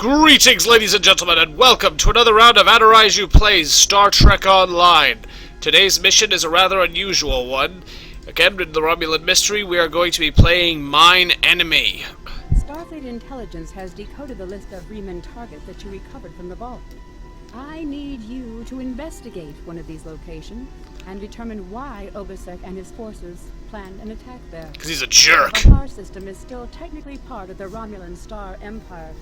Greetings, ladies and gentlemen, and welcome to another round of Adiraiju Plays Star Trek Online. Today's mission is a rather unusual one. Again, in the Romulan Mystery, we are going to be playing Mine Enemy. Starfleet Intelligence has decoded the list of Remans targets that you recovered from the vault. I need you to investigate one of these locations and determine why Obasek and his forces planned an attack there. Because he's a jerk. The Bahar system is still technically part of the Romulan Star Empire,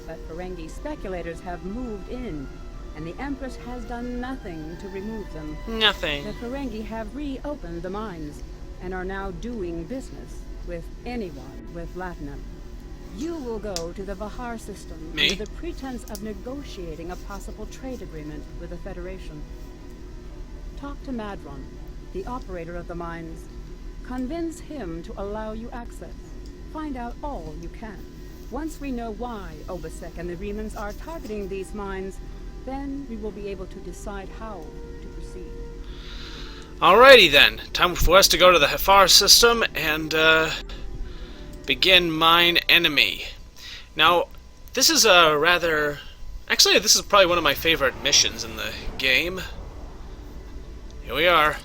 but Ferengi speculators have moved in, and the Empress has done nothing to remove them. Nothing. The Ferengi have reopened the mines and are now doing business with anyone with Latinum. You will go to the Bahar system Me? under the pretense of negotiating a possible trade agreement with the Federation. Talk to Madron, the operator of the mines. Convince him to allow you access. Find out all you can. Once we know why Obasek and the Remans are targeting these mines, then we will be able to decide how to proceed. Alrighty then, time for us to go to the Hefar system and begin Mine Enemy. Now, this is a rather... Actually, this is probably one of my favorite missions in the game. Here we are.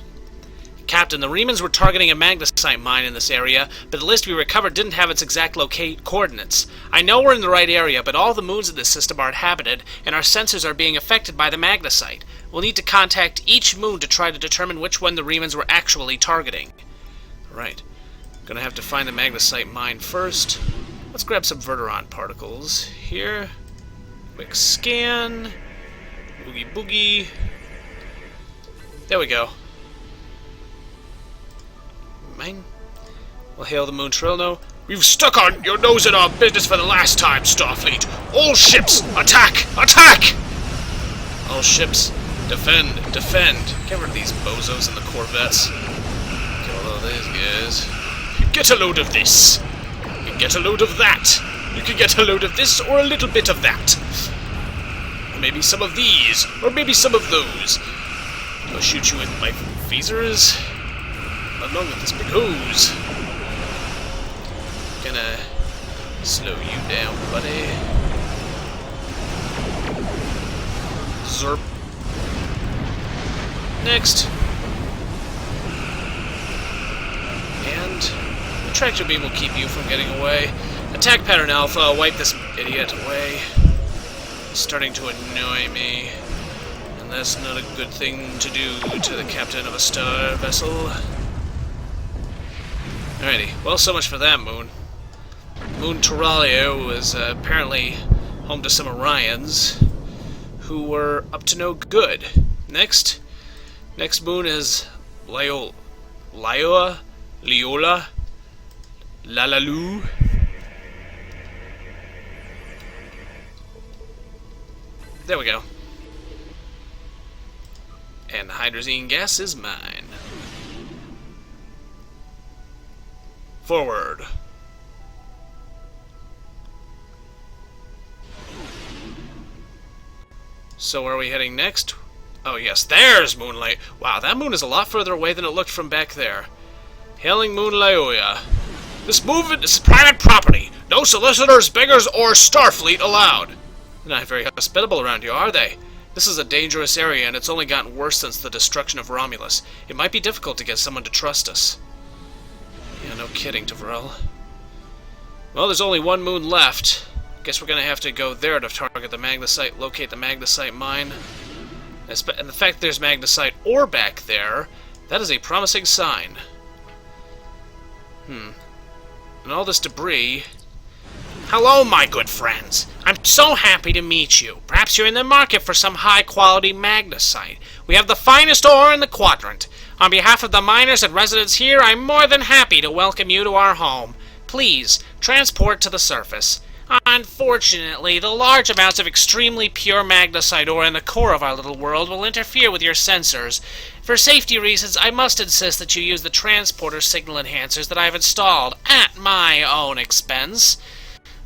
Captain, the Remans were targeting a magnesite mine in this area, but the list we recovered didn't have its exact coordinates. I know we're in the right area, but all the moons in this system are inhabited, and our sensors are being affected by the magnesite. We'll need to contact each moon to try to determine which one the Remans were actually targeting. Right. Gonna have to find the magnesite mine first. Let's grab some Verteron particles here. Quick scan. Boogie boogie. There we go. Mine. We'll hail the moon Trilno. You've stuck on your nose in our business for the last time, Starfleet. All ships, attack! Attack! All ships, defend, defend. Get rid of these bozos in the Corvettes. Get a load of these guys. Get a load of this. You can get a load of that. You can get a load of this or a little bit of that. Or maybe some of these, or maybe some of those. I'll shoot you with my phasers. Along with this big hose. Gonna slow you down, buddy. Zerp. Next. And the tractor beam will keep you from getting away. Attack pattern alpha, wipe this idiot away. He's starting to annoy me. And that's not a good thing to do to the captain of a star vessel. Alrighty, well, so much for that moon. Moon Terralia was apparently home to some Orions who were up to no good. Next moon is Leola, Lalalu. There we go. And the hydrazine gas is mine. Forward. So where are we heading next? Oh yes, there's Moonlight. Wow, that moon is a lot further away than it looked from back there. Hailing Moon Laoya. This movement is private property. No solicitors, beggars, or Starfleet allowed. They're not very hospitable around here, are they? This is a dangerous area, and it's only gotten worse since the destruction of Romulus. It might be difficult to get someone to trust us. Yeah, no kidding, Tavrel. Well, there's only one moon left. Guess we're gonna have to go there to target the magnesite, locate the magnesite mine. And the fact there's magnesite ore back there, that is a promising sign. And all this debris... Hello, my good friends. I'm so happy to meet you. Perhaps you're in the market for some high-quality magnesite. We have the finest ore in the quadrant. On behalf of the miners and residents here, I'm more than happy to welcome you to our home. Please, transport to the surface. Unfortunately, the large amounts of extremely pure magnesite ore in the core of our little world will interfere with your sensors. For safety reasons, I must insist that you use the transporter signal enhancers that I've installed, at my own expense.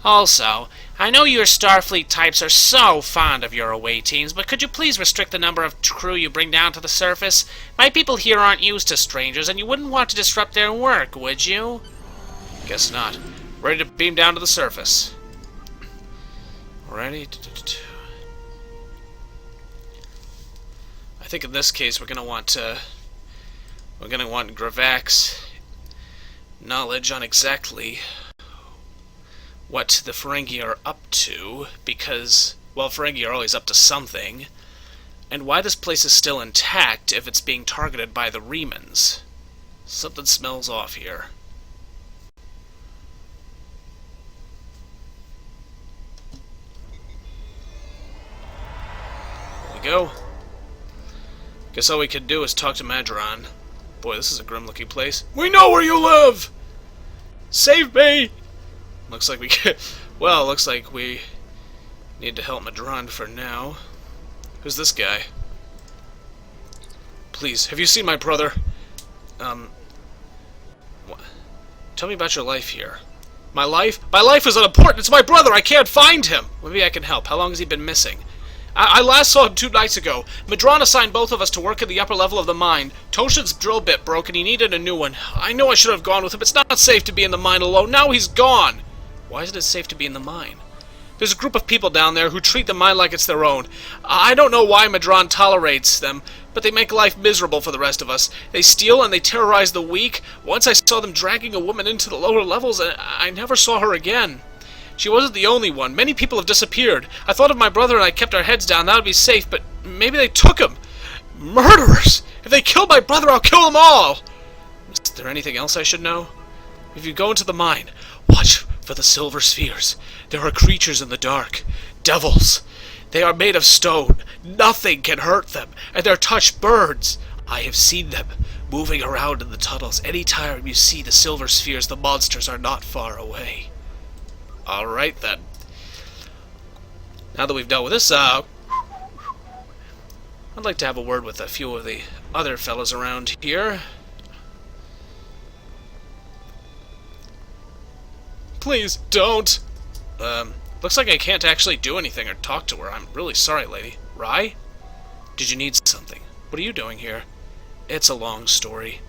Also, I know your Starfleet types are so fond of your away teams, but could you please restrict the number of crew you bring down to the surface? My people here aren't used to strangers, and you wouldn't want to disrupt their work, would you? Guess not. Ready to beam down to the surface. Alrighty. I think in this case we're gonna want Gravak's knowledge on exactly what the Ferengi are up to, because, well, Ferengi are always up to something, and why this place is still intact if it's being targeted by the Remans. Something smells off here. There we go. Guess all we could do is talk to Madron. Boy, this is a grim-looking place. We know where you live! Save me! Looks like we get... Well, looks like we need to help Madron for now. Who's this guy? Please, have you seen my brother? What? Tell me about your life here. My life? My life is unimportant! It's my brother! I can't find him! Maybe I can help. How long has he been missing? I last saw him 2 nights ago. Madron assigned both of us to work at the upper level of the mine. Toshin's drill bit broke and he needed a new one. I know I should have gone with him. It's not safe to be in the mine alone. Now he's gone! Why isn't it safe to be in the mine? There's a group of people down there who treat the mine like it's their own. I don't know why Madron tolerates them, but they make life miserable for the rest of us. They steal and they terrorize the weak. Once I saw them dragging a woman into the lower levels, and I never saw her again. She wasn't the only one. Many people have disappeared. I thought if my brother and I kept our heads down, that would be safe, but maybe they took him. Murderers! If they killed my brother, I'll kill them all! Is there anything else I should know? If you go into the mine, watch for the silver spheres. There are creatures in the dark. Devils. They are made of stone. Nothing can hurt them, and their touch burns. I have seen them moving around in the tunnels. Any time you see the silver spheres, the monsters are not far away. Alright then. Now that we've dealt with this, I'd like to have a word with a few of the other fellas around here. Please, don't! Looks like I can't actually do anything or talk to her. I'm really sorry, lady. Rye? Did you need something? What are you doing here? It's a long story.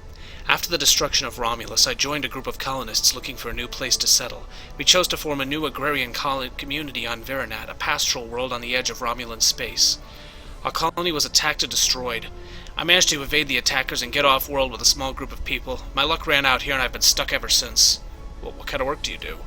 After the destruction of Romulus, I joined a group of colonists looking for a new place to settle. We chose to form a new agrarian community on Veranat, a pastoral world on the edge of Romulan space. Our colony was attacked and destroyed. I managed to evade the attackers and get off-world with a small group of people. My luck ran out here and I've been stuck ever since. Well, what kind of work do you do?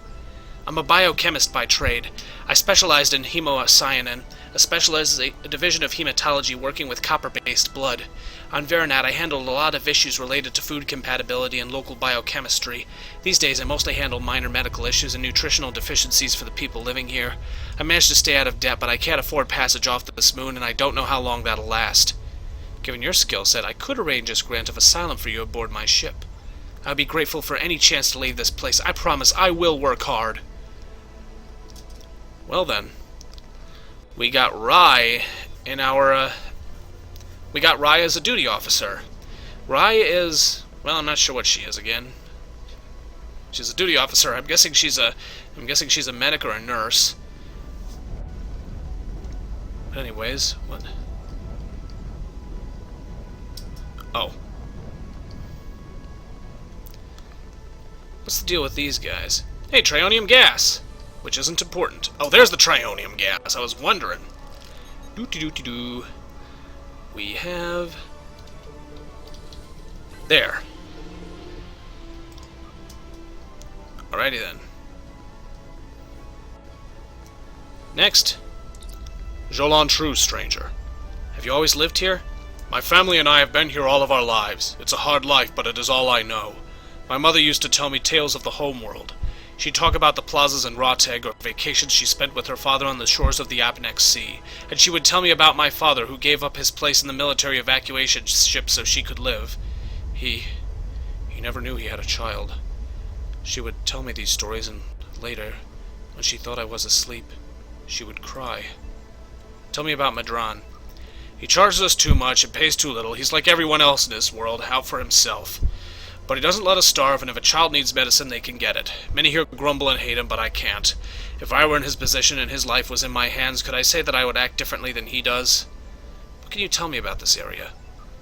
I'm a biochemist by trade. I specialized in hemocyanin, a division of hematology working with copper-based blood. On Veranat, I handled a lot of issues related to food compatibility and local biochemistry. These days, I mostly handle minor medical issues and nutritional deficiencies for the people living here. I managed to stay out of debt, but I can't afford passage off this moon, and I don't know how long that'll last. Given your skill set, I could arrange this grant of asylum for you aboard my ship. I'd be grateful for any chance to leave this place. I promise I will work hard. Well then, we got Rye in our, we got Rye as a duty officer. Rye is, well, I'm not sure what she is again. She's a duty officer. I'm guessing she's a medic or a nurse. But anyways, what? Oh. What's the deal with these guys? Hey, trionium gas! Which isn't important. Oh, there's the trionium gas. I was wondering. Doo-doo-doo-doo-doo. We have... There. Alrighty then. Next. Jolan True, stranger. Have you always lived here? My family and I have been here all of our lives. It's a hard life, but it is all I know. My mother used to tell me tales of the homeworld. She'd talk about the plazas in Roteg or vacations she spent with her father on the shores of the Apnex Sea. And she would tell me about my father, who gave up his place in the military evacuation ship so she could live. He never knew he had a child. She would tell me these stories, and later, when she thought I was asleep, she would cry. Tell me about Madron. He charges us too much and pays too little. He's like everyone else in this world, out for himself. But he doesn't let us starve, and if a child needs medicine, they can get it. Many here grumble and hate him, but I can't. If I were in his position and his life was in my hands, could I say that I would act differently than he does? What can you tell me about this area?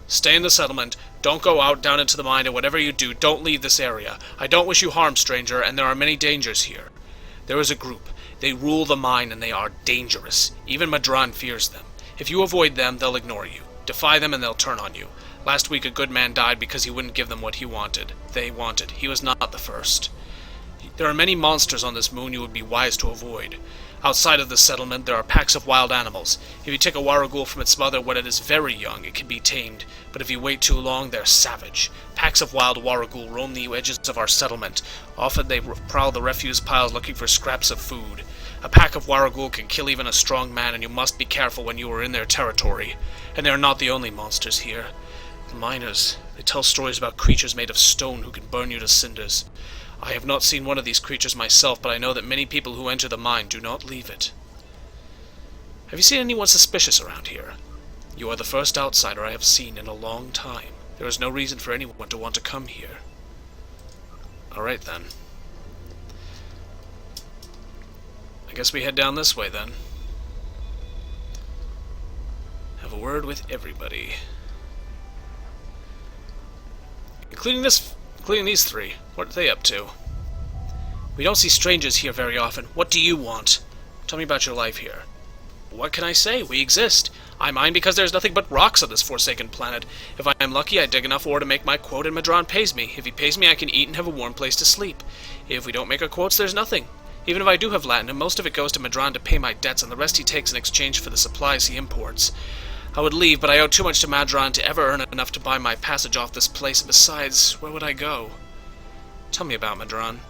Stay in the settlement. Don't go out down into the mine, and whatever you do, don't leave this area. I don't wish you harm, stranger, and there are many dangers here. There is a group. They rule the mine and they are dangerous. Even Madron fears them. If you avoid them, they'll ignore you. Defy them and they'll turn on you. Last week a good man died because he wouldn't give them what he wanted. They wanted. He was not the first. There are many monsters on this moon you would be wise to avoid. Outside of the settlement, there are packs of wild animals. If you take a waragul from its mother when it is very young, it can be tamed. But if you wait too long, they're savage. Packs of wild waragul roam the edges of our settlement. Often they prowl the refuse piles looking for scraps of food. A pack of waragul can kill even a strong man, and you must be careful when you are in their territory. And they are not the only monsters here. The miners, they tell stories about creatures made of stone who can burn you to cinders. I have not seen one of these creatures myself, but I know that many people who enter the mine do not leave it. Have you seen anyone suspicious around here? You are the first outsider I have seen in a long time. There is no reason for anyone to want to come here. Alright then. I guess we head down this way then. Have a word with everybody. Including these three. What are they up to? We don't see strangers here very often. What do you want? Tell me about your life here. What can I say? We exist. I mine because there's nothing but rocks on this forsaken planet. If I am lucky, I dig enough ore to make my quote and Madron pays me. If he pays me, I can eat and have a warm place to sleep. If we don't make our quotes, there's nothing. Even if I do have Latinum, most of it goes to Madron to pay my debts, and the rest he takes in exchange for the supplies he imports. I would leave, but I owe too much to Madron to ever earn enough to buy my passage off this place, and besides, where would I go? Tell me about Madron.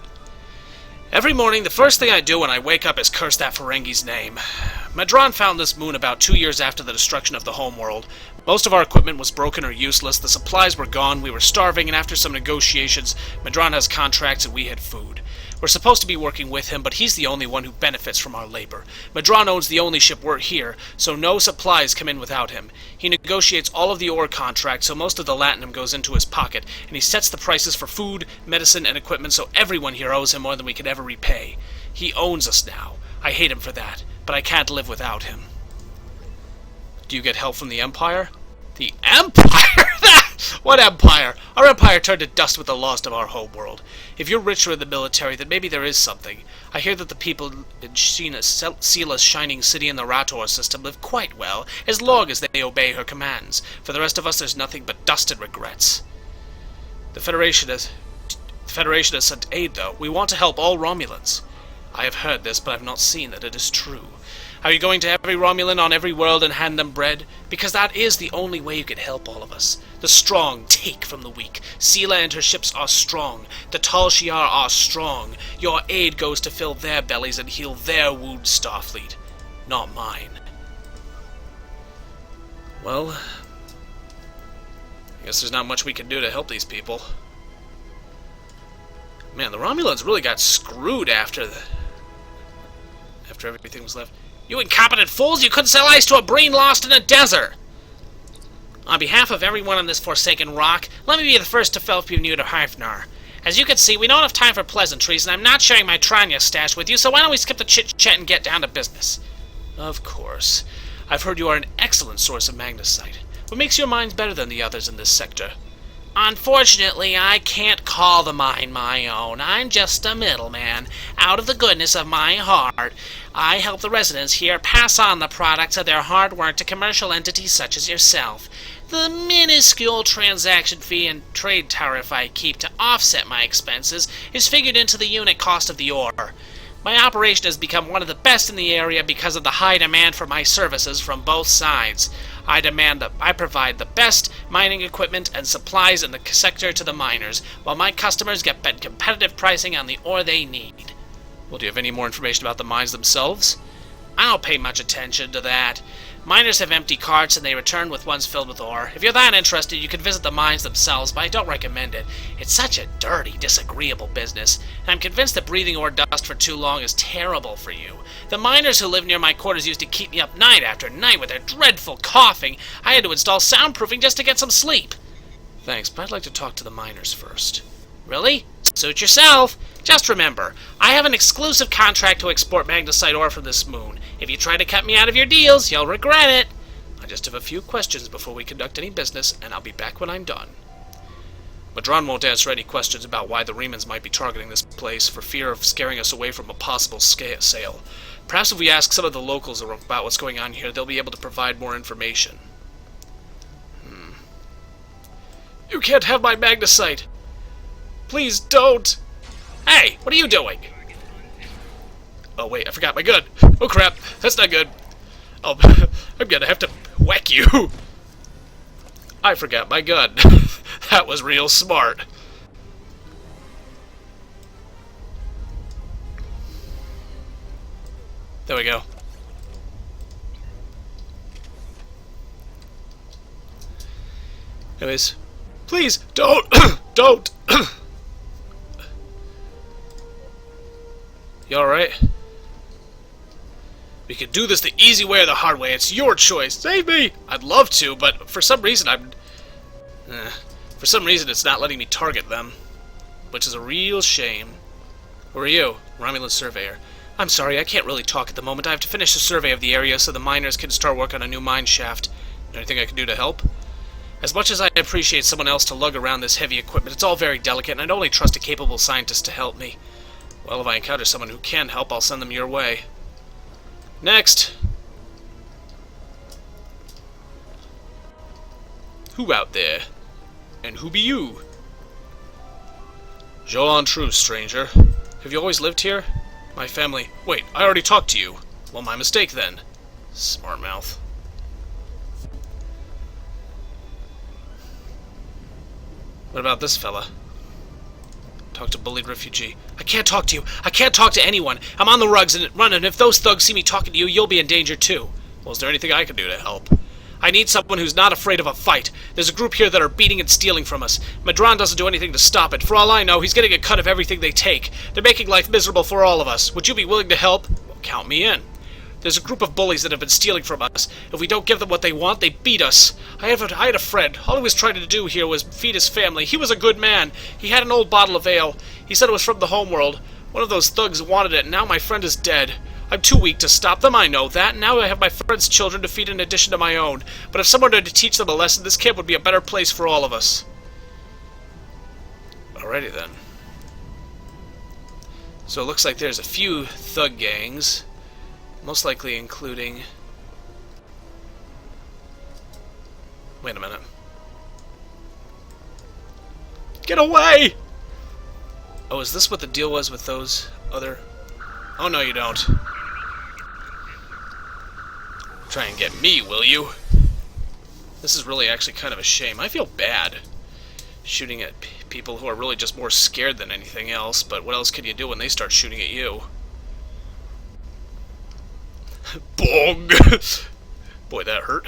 Every morning, the first thing I do when I wake up is curse that Ferengi's name. Madron found this moon about 2 years after the destruction of the homeworld. Most of our equipment was broken or useless, the supplies were gone, we were starving, and after some negotiations, Madron has contracts and we had food. We're supposed to be working with him, but he's the only one who benefits from our labor. Madron owns the only ship we're here, so no supplies come in without him. He negotiates all of the ore contracts, so most of the Latinum goes into his pocket, and he sets the prices for food, medicine, and equipment, so everyone here owes him more than we could ever repay. He owns us now. I hate him for that, but I can't live without him. Do you get help from the Empire? The Empire? What Empire? Our Empire turned to dust with the loss of our homeworld. If you're rich or in the military, then maybe there is something. I hear that the people in Sela's shining city in the Rator system live quite well, as long as they obey her commands. For the rest of us, there's nothing but dust and regrets. The Federation has sent aid, though. We want to help all Romulans. I have heard this, but I've not seen that it is true. Are you going to every Romulan on every world and hand them bread? Because that is the only way you can help all of us. The strong take from the weak. Sela and her ships are strong. The Tal Shiar are strong. Your aid goes to fill their bellies and heal their wounds, Starfleet. Not mine. Well, I guess there's not much we can do to help these people. Man, the Romulans really got screwed after everything was left. You incompetent fools! You couldn't sell ice to a brain lost in a desert! On behalf of everyone on this forsaken rock, let me be the first to welcome you to Harfnar. As you can see, we don't have time for pleasantries, and I'm not sharing my Tranya stash with you, so why don't we skip the chit-chat and get down to business? Of course. I've heard you are an excellent source of magnesite. What makes your mines better than the others in this sector? Unfortunately, I can't call the mine my own. I'm just a middleman. Out of the goodness of my heart, I help the residents here pass on the products of their hard work to commercial entities such as yourself. The minuscule transaction fee and trade tariff I keep to offset my expenses is figured into the unit cost of the ore. My operation has become one of the best in the area because of the high demand for my services from both sides. I provide the best mining equipment and supplies in the sector to the miners, while my customers get competitive pricing on the ore they need. Well, do you have any more information about the mines themselves? I don't pay much attention to that. Miners have empty carts and they return with ones filled with ore. If you're that interested, you can visit the mines themselves, but I don't recommend it. It's such a dirty, disagreeable business, and I'm convinced that breathing ore dust for too long is terrible for you. The miners who live near my quarters used to keep me up night after night with their dreadful coughing. I had to install soundproofing just to get some sleep. Thanks, but I'd like to talk to the miners first. Really? Suit yourself. Just remember, I have an exclusive contract to export magnesite ore from this moon. If you try to cut me out of your deals, you'll regret it. I just have a few questions before we conduct any business, and I'll be back when I'm done. Madron won't answer any questions about why the Remans might be targeting this place for fear of scaring us away from a possible sale. Perhaps if we ask some of the locals about what's going on here, they'll be able to provide more information. You can't have my magnesite! Please don't! Hey, what are you doing? Oh wait, I forgot my gun. Oh crap, that's not good. Oh, I'm gonna have to whack you. I forgot my gun. That was real smart. There we go. Anyways, please don't, don't. You alright? We could do this the easy way or the hard way. It's your choice. Save me! I'd love to, but for some reason for some reason it's not letting me target them. Which is a real shame. Who are you? Romulan surveyor. I'm sorry, I can't really talk at the moment. I have to finish a survey of the area so the miners can start work on a new mine shaft. Anything I can do to help? As much as I appreciate someone else to lug around this heavy equipment, it's all very delicate, and I'd only trust a capable scientist to help me. Well, if I encounter someone who can help, I'll send them your way. Next! Who out there? And who be you? Jolan True, stranger. Have you always lived here? My family... Wait, I already talked to you. Well, my mistake then. Smart mouth. What about this fella? Talk to bullied refugee. I can't talk to you. I can't talk to anyone. I'm on the rugs and running. If those thugs see me talking to you, you'll be in danger too. Well, is there anything I can do to help? I need someone who's not afraid of a fight. There's a group here that are beating and stealing from us. Madron doesn't do anything to stop it. For all I know, he's getting a cut of everything they take. They're making life miserable for all of us. Would you be willing to help? Well, count me in. There's a group of bullies that have been stealing from us. If we don't give them what they want, they beat us. I had a friend. All he was trying to do here was feed his family. He was a good man. He had an old bottle of ale. He said it was from the homeworld. One of those thugs wanted it, and now my friend is dead. I'm too weak to stop them, I know that. Now I have my friend's children to feed in addition to my own. But if someone were to teach them a lesson, this camp would be a better place for all of us. Alrighty then. So it looks like there's a few thug gangs. Most likely including... Wait a minute. Get away! Oh, is this what the deal was with those other... Oh, no, you don't. Try and get me, will you? This is really actually kind of a shame. I feel bad shooting at people who are really just more scared than anything else, but what else can you do when they start shooting at you? Bong! Boy, that hurt.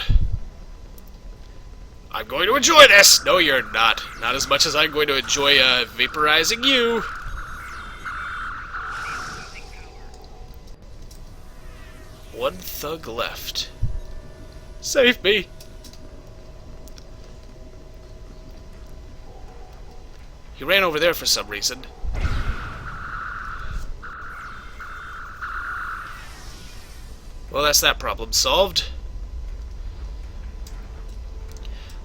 I'm going to enjoy this! No, you're not. Not as much as I'm going to enjoy, vaporizing you. One thug left. Save me! He ran over there for some reason. Well, that's that problem solved.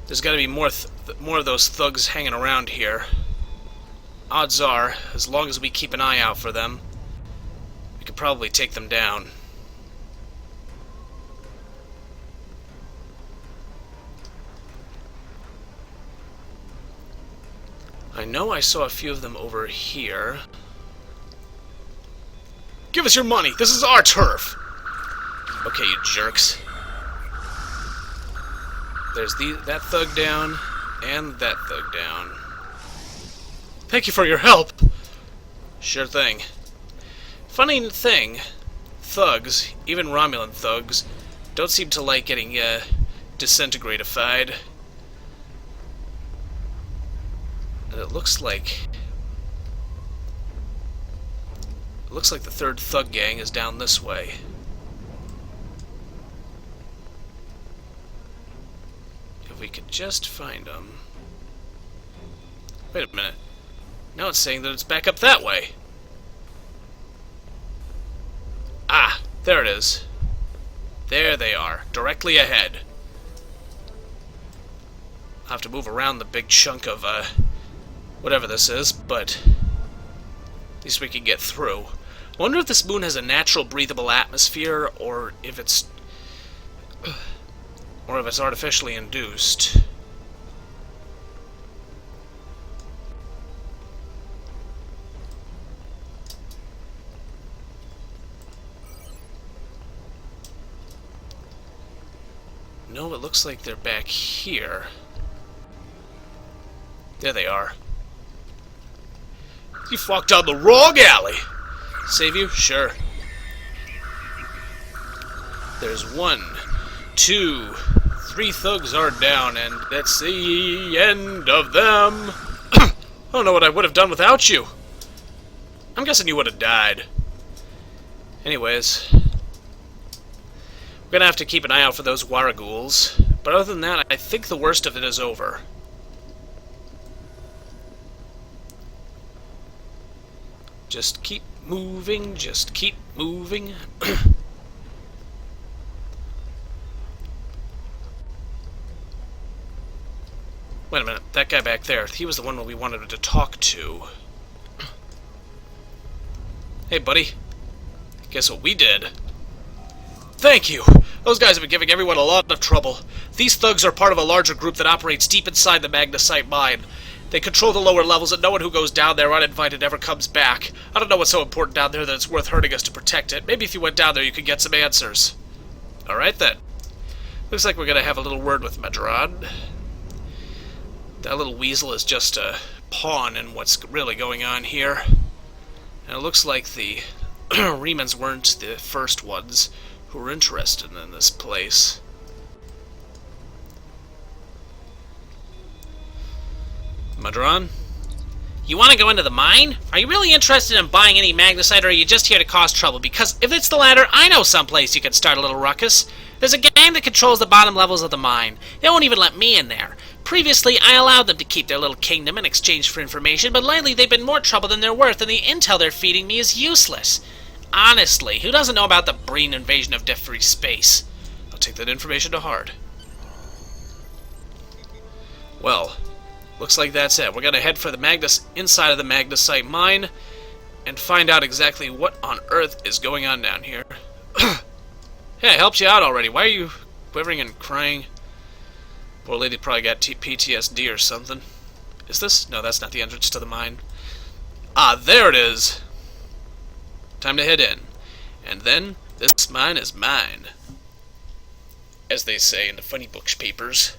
There's got to be more of those thugs hanging around here. Odds are, as long as we keep an eye out for them, we could probably take them down. I know I saw a few of them over here. Give us your money! This is our turf! Okay, you jerks. There's that thug down, and that thug down. Thank you for your help! Sure thing. Funny thing, thugs, even Romulan thugs, don't seem to like getting, disintegratified. And it looks like the third thug gang is down this way. If we could just find them. Wait a minute. Now it's saying that it's back up that way. Ah, there it is. There they are, directly ahead. I'll have to move around the big chunk of whatever this is, but at least we can get through. I wonder if this moon has a natural breathable atmosphere, or if it's artificially induced. No, it looks like they're back here. There they are. You walked down the wrong alley! Save you? Sure. There's 1, 2, 3 thugs are down, and that's the end of them. I don't know what I would have done without you. I'm guessing you would have died. Anyways, we're gonna have to keep an eye out for those waragools. But other than that, I think the worst of it is over. Just keep moving, just keep moving. Wait a minute, that guy back there, he was the one we wanted to talk to. Hey, buddy. Guess what we did? Thank you! Those guys have been giving everyone a lot of trouble. These thugs are part of a larger group that operates deep inside the magnesite mine. They control the lower levels, and no one who goes down there uninvited ever comes back. I don't know what's so important down there that it's worth hurting us to protect it. Maybe if you went down there, you could get some answers. Alright then. Looks like we're gonna have a little word with Madron. That little weasel is just a pawn in what's really going on here. And it looks like the Remans weren't the first ones who were interested in this place. Madron? You want to go into the mine? Are you really interested in buying any magnesite, or are you just here to cause trouble? Because if it's the latter, I know someplace you can start a little ruckus. There's a gang that controls the bottom levels of the mine. They won't even let me in there. Previously, I allowed them to keep their little kingdom in exchange for information, but lately they've been more trouble than they're worth, and the intel they're feeding me is useless. Honestly, who doesn't know about the Breen invasion of debt-free space? I'll take that information to heart. Well, looks like that's it. We're gonna head for the inside of the magnesite mine and find out exactly what on earth is going on down here. Hey, I helped you out already. Why are you quivering and crying? Poor lady probably got PTSD or something. Is this? No, that's not the entrance to the mine. Ah, there it is! Time to head in. And then, this mine is mine. As they say in the funny books papers.